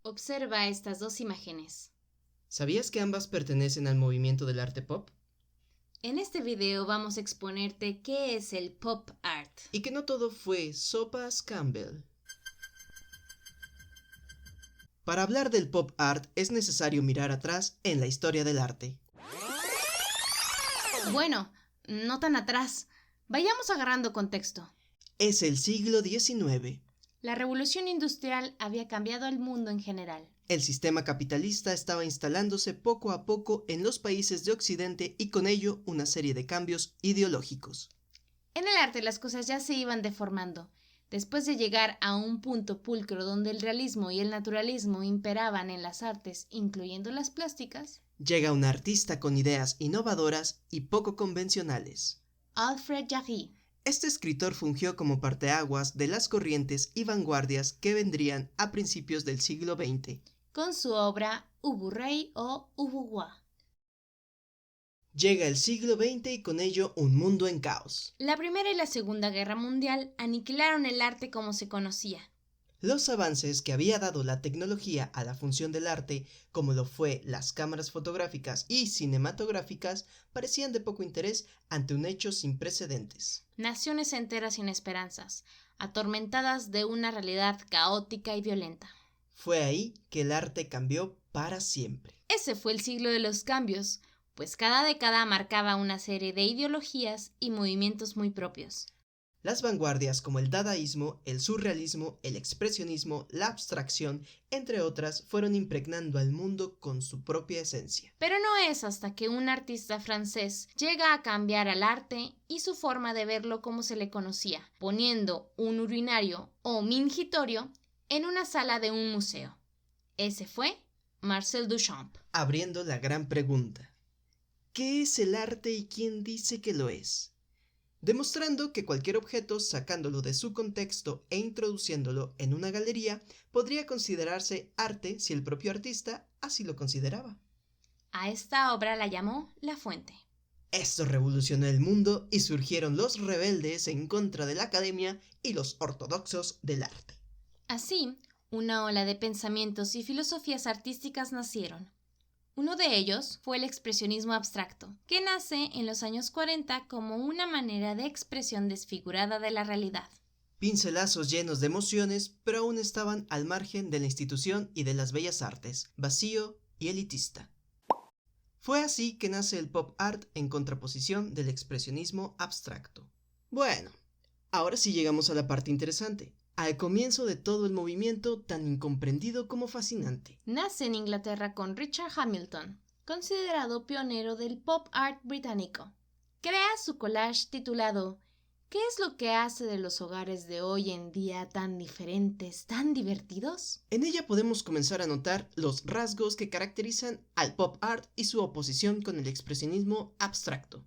Observa estas dos imágenes. ¿Sabías que ambas pertenecen al movimiento del arte pop? En este video vamos a exponerte qué es el pop art. Y que no todo fue sopas Campbell. Para hablar del pop art es necesario mirar atrás en la historia del arte. Bueno, no tan atrás. Vayamos agarrando contexto. Es el siglo XIX. La revolución industrial había cambiado el mundo en general. El sistema capitalista estaba instalándose poco a poco en los países de Occidente y con ello una serie de cambios ideológicos. En el arte las cosas ya se iban deformando. Después de llegar a un punto pulcro donde el realismo y el naturalismo imperaban en las artes, incluyendo las plásticas, llega un artista con ideas innovadoras y poco convencionales. Alfred Jarry. Este escritor fungió como parteaguas de las corrientes y vanguardias que vendrían a principios del siglo XX. Con su obra Ubu Rey o Ubu Roi. Llega el siglo XX y con ello un mundo en caos. La Primera y la Segunda Guerra Mundial aniquilaron el arte como se conocía. Los avances que había dado la tecnología a la función del arte, como lo fue las cámaras fotográficas y cinematográficas, parecían de poco interés ante un hecho sin precedentes. Naciones enteras sin esperanzas, atormentadas de una realidad caótica y violenta. Fue ahí que el arte cambió para siempre. Ese fue el siglo de los cambios, pues cada década marcaba una serie de ideologías y movimientos muy propios. Las vanguardias como el dadaísmo, el surrealismo, el expresionismo, la abstracción, entre otras, fueron impregnando al mundo con su propia esencia. Pero no es hasta que un artista francés llega a cambiar al arte y su forma de verlo como se le conocía, poniendo un urinario o mingitorio en una sala de un museo. Ese fue Marcel Duchamp. Abriendo la gran pregunta: ¿qué es el arte y quién dice que lo es? Demostrando que cualquier objeto, sacándolo de su contexto e introduciéndolo en una galería, podría considerarse arte si el propio artista así lo consideraba. A esta obra la llamó La Fuente. Esto revolucionó el mundo y surgieron los rebeldes en contra de la academia y los ortodoxos del arte. Así, una ola de pensamientos y filosofías artísticas nacieron. Uno de ellos fue el expresionismo abstracto, que nace en los años 40 como una manera de expresión desfigurada de la realidad. Pincelazos llenos de emociones, pero aún estaban al margen de la institución y de las bellas artes, vacío y elitista. Fue así que nace el pop art en contraposición del expresionismo abstracto. Bueno, ahora sí llegamos a la parte interesante, al comienzo de todo el movimiento tan incomprendido como fascinante. Nace en Inglaterra con Richard Hamilton, considerado pionero del pop art británico. Crea su collage titulado ¿Qué es lo que hace de los hogares de hoy en día tan diferentes, tan divertidos? En ella podemos comenzar a notar los rasgos que caracterizan al pop art y su oposición con el expresionismo abstracto.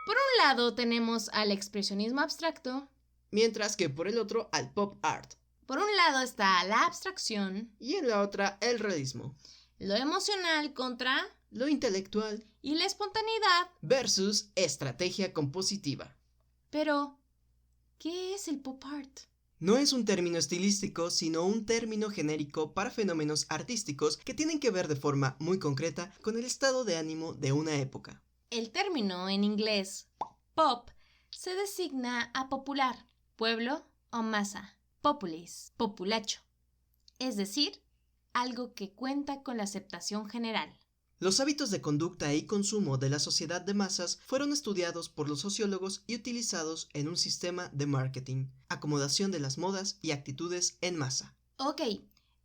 Por un lado tenemos al expresionismo abstracto, Mientras que por el otro al pop art. por un lado está la abstracción, Y en la otra el realismo. lo emocional contra Lo intelectual y la espontaneidad. versus estrategia compositiva. Pero, ¿qué es el pop art? No es un término estilístico, sino un término genérico para fenómenos artísticos que tienen que ver de forma muy concreta con el estado de ánimo de una época. El término en inglés pop se designa a popular, pueblo o masa, populis, populacho, es decir, algo que cuenta con la aceptación general. Los hábitos de conducta y consumo de la sociedad de masas fueron estudiados por los sociólogos y utilizados en un sistema de marketing, acomodación de las modas y actitudes en masa. Ok,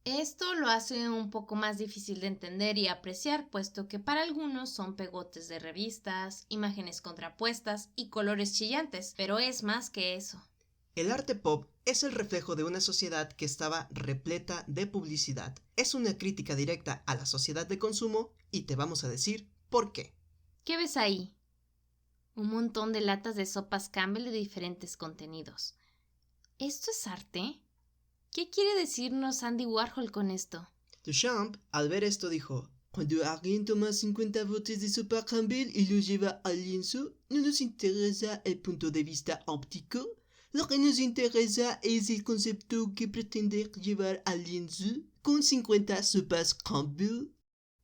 esto lo hace un poco más difícil de entender y apreciar, puesto que para algunos son pegotes de revistas, imágenes contrapuestas y colores chillantes, pero es más que eso. El arte pop es el reflejo de una sociedad que estaba repleta de publicidad. Es una crítica directa a la sociedad de consumo y te vamos a decir por qué. ¿Qué ves ahí? Un montón de latas de sopas Campbell de diferentes contenidos. ¿Esto es arte? ¿Qué quiere decirnos Andy Warhol con esto? Duchamp, al ver esto, dijo: cuando alguien toma 50 botes de sopa Campbell y los lleva al lienzo, ¿no nos interesa el punto de vista óptico? Lo que nos interesa es el concepto que pretende llevar al lienzo con 50 sopas Campbell.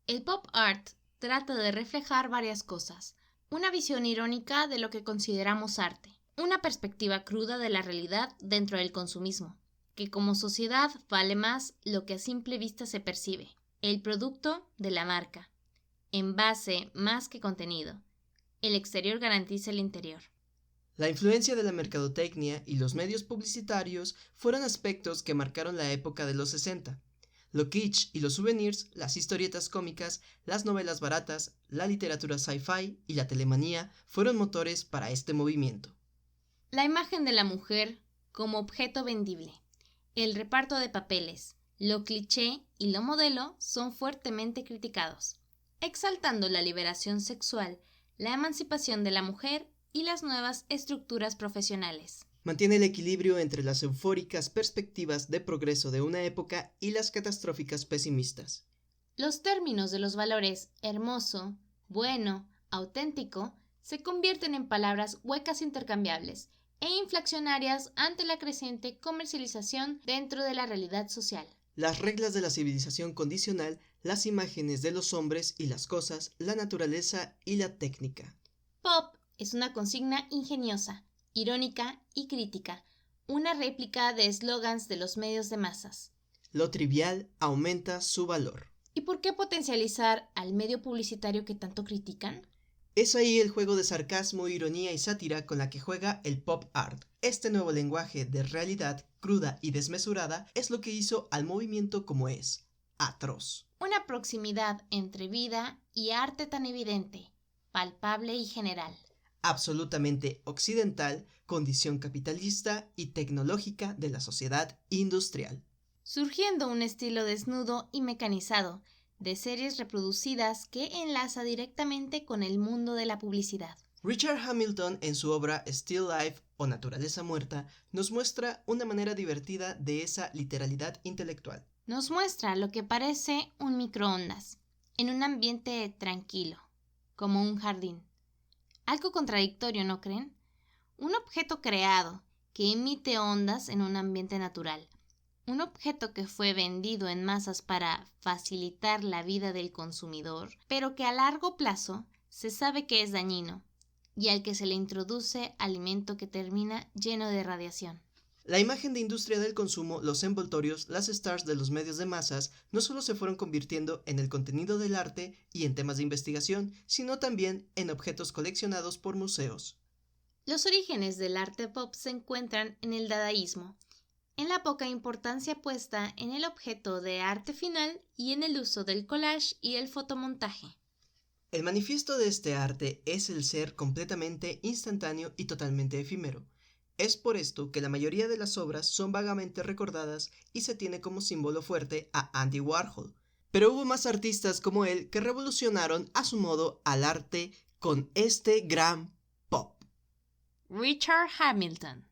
El pop art trata de reflejar varias cosas. Una visión irónica de lo que consideramos arte. Una perspectiva cruda de la realidad dentro del consumismo. Que como sociedad vale más lo que a simple vista se percibe. El producto de la marca. Envase más que contenido. El exterior garantiza el interior. La influencia de la mercadotecnia y los medios publicitarios fueron aspectos que marcaron la época de los 60. Lo kitsch y los souvenirs, las historietas cómicas, las novelas baratas, la literatura sci-fi y la telemanía fueron motores para este movimiento. La imagen de la mujer como objeto vendible, el reparto de papeles, lo cliché y lo modelo son fuertemente criticados, exaltando la liberación sexual, la emancipación de la mujer y las nuevas estructuras profesionales. Mantiene el equilibrio entre las eufóricas perspectivas de progreso de una época y las catastróficas pesimistas. Los términos de los valores hermoso, bueno, auténtico se convierten en palabras huecas intercambiables e inflacionarias ante la creciente comercialización dentro de la realidad social. Las reglas de la civilización condicional, las imágenes de los hombres y las cosas, la naturaleza y la técnica. Pop es una consigna ingeniosa, irónica y crítica, una réplica de eslogans de los medios de masas. Lo trivial aumenta su valor. ¿Y por qué potencializar al medio publicitario que tanto critican? Es ahí el juego de sarcasmo, ironía y sátira con la que juega el pop art. Este nuevo lenguaje de realidad cruda y desmesurada es lo que hizo al movimiento como es, atroz. Una proximidad entre vida y arte tan evidente, palpable y general. Absolutamente occidental, condición capitalista y tecnológica de la sociedad industrial. Surgiendo un estilo desnudo y mecanizado, de series reproducidas que enlaza directamente con el mundo de la publicidad. Richard Hamilton, en su obra Still Life o Naturaleza Muerta, nos muestra una manera divertida de esa literalidad intelectual. Nos muestra lo que parece un microondas, en un ambiente tranquilo, como un jardín. Algo contradictorio, ¿no creen? Un objeto creado que emite ondas en un ambiente natural. Un objeto que fue vendido en masas para facilitar la vida del consumidor, pero que a largo plazo se sabe que es dañino y al que se le introduce alimento que termina lleno de radiación. La imagen de industria del consumo, los envoltorios, las stars de los medios de masas no solo se fueron convirtiendo en el contenido del arte y en temas de investigación, sino también en objetos coleccionados por museos. Los orígenes del arte pop se encuentran en el dadaísmo, en la poca importancia puesta en el objeto de arte final y en el uso del collage y el fotomontaje. El manifiesto de este arte es el ser completamente instantáneo y totalmente efímero. Es por esto que la mayoría de las obras son vagamente recordadas y se tiene como símbolo fuerte a Andy Warhol. Pero hubo más artistas como él que revolucionaron a su modo al arte con este gran pop. Richard Hamilton.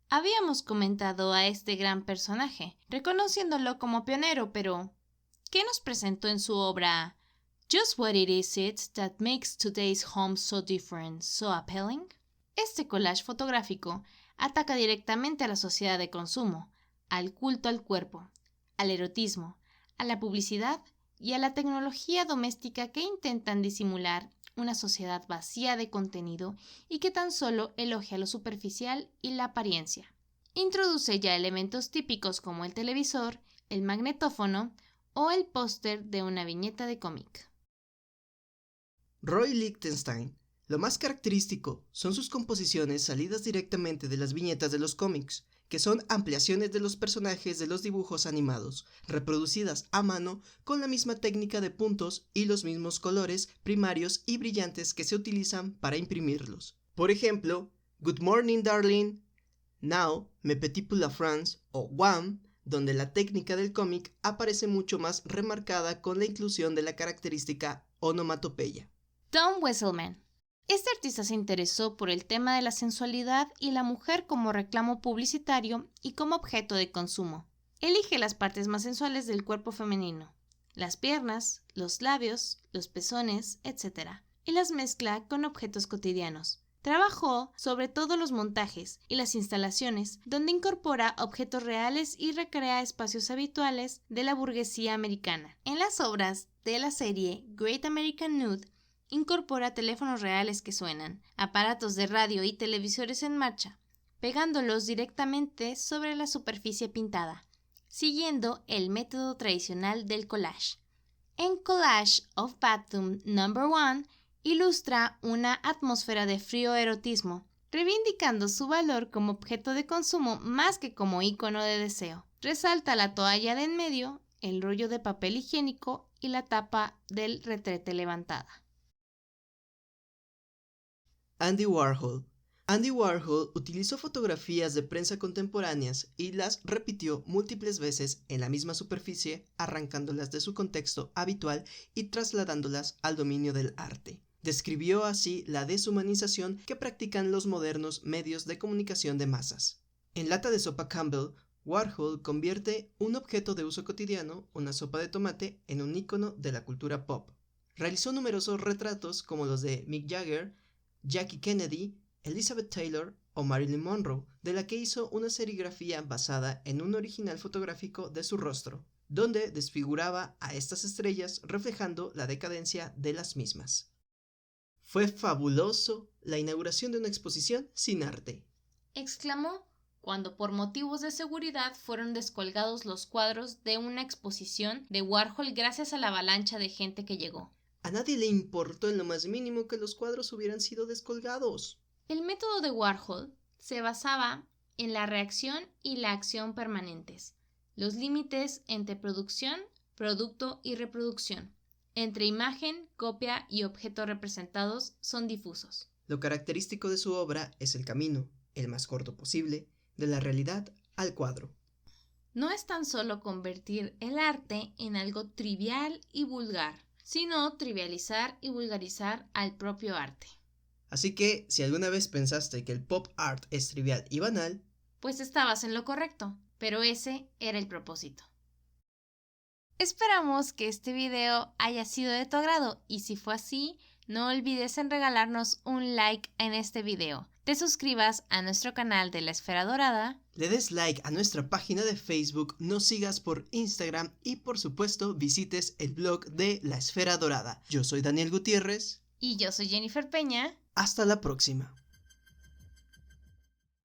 Habíamos comentado a este gran personaje, reconociéndolo como pionero, pero ¿qué nos presentó en su obra Just What It Is It That Makes Today's Home So Different, So Appealing? Este collage fotográfico ataca directamente a la sociedad de consumo, al culto al cuerpo, al erotismo, a la publicidad y a la tecnología doméstica que intentan disimular una sociedad vacía de contenido y que tan solo elogia lo superficial y la apariencia. Introduce ya elementos típicos como el televisor, el magnetófono o el póster de una viñeta de cómic. Roy Lichtenstein. Lo más característico son sus composiciones salidas directamente de las viñetas de los cómics, que son ampliaciones de los personajes de los dibujos animados, reproducidas a mano con la misma técnica de puntos y los mismos colores primarios y brillantes que se utilizan para imprimirlos. Por ejemplo, Good Morning Darling, Now, Me Petit pour la France o Wham!, donde la técnica del cómic aparece mucho más remarcada con la inclusión de la característica onomatopeya. Tom Wesselman. Este artista se interesó por el tema de la sensualidad y la mujer como reclamo publicitario y como objeto de consumo. Elige las partes más sensuales del cuerpo femenino, las piernas, los labios, los pezones, etc., y las mezcla con objetos cotidianos. Trabajó sobre todo los montajes y las instalaciones, donde incorpora objetos reales y recrea espacios habituales de la burguesía americana. En las obras de la serie Great American Nude, incorpora teléfonos reales que suenan, aparatos de radio y televisores en marcha, pegándolos directamente sobre la superficie pintada, siguiendo el método tradicional del collage. En Collage of Bathroom No. 1, ilustra una atmósfera de frío erotismo, reivindicando su valor como objeto de consumo más que como ícono de deseo. Resalta la toalla de en medio, el rollo de papel higiénico y la tapa del retrete levantada. Andy Warhol. Andy Warhol utilizó fotografías de prensa contemporáneas y las repitió múltiples veces en la misma superficie, arrancándolas de su contexto habitual y trasladándolas al dominio del arte. Describió así la deshumanización que practican los modernos medios de comunicación de masas. En Lata de Sopa Campbell, Warhol convierte un objeto de uso cotidiano, una sopa de tomate, en un ícono de la cultura pop. Realizó numerosos retratos como los de Mick Jagger, Jackie Kennedy, Elizabeth Taylor o Marilyn Monroe, de la que hizo una serigrafía basada en un original fotográfico de su rostro, donde desfiguraba a estas estrellas reflejando la decadencia de las mismas. Fue fabuloso la inauguración de una exposición sin arte, exclamó cuando por motivos de seguridad fueron descolgados los cuadros de una exposición de Warhol gracias a la avalancha de gente que llegó. A nadie le importó en lo más mínimo que los cuadros hubieran sido descolgados. El método de Warhol se basaba en la reacción y la acción permanentes, los límites entre producción, producto y reproducción, entre imagen, copia y objeto representados son difusos. Lo característico de su obra es el camino, el más corto posible, de la realidad al cuadro. No es tan solo convertir el arte en algo trivial y vulgar, sino trivializar y vulgarizar al propio arte. Así que, si alguna vez pensaste que el pop art es trivial y banal, pues estabas en lo correcto, pero ese era el propósito. Esperamos que este video haya sido de tu agrado y si fue así, no olvides en regalarnos un like en este video. Te suscribas a nuestro canal de La Esfera Dorada, le des like a nuestra página de Facebook, nos sigas por Instagram y por supuesto visites el blog de La Esfera Dorada. Yo soy Daniel Gutiérrez. Y yo soy Jennifer Peña. Hasta la próxima.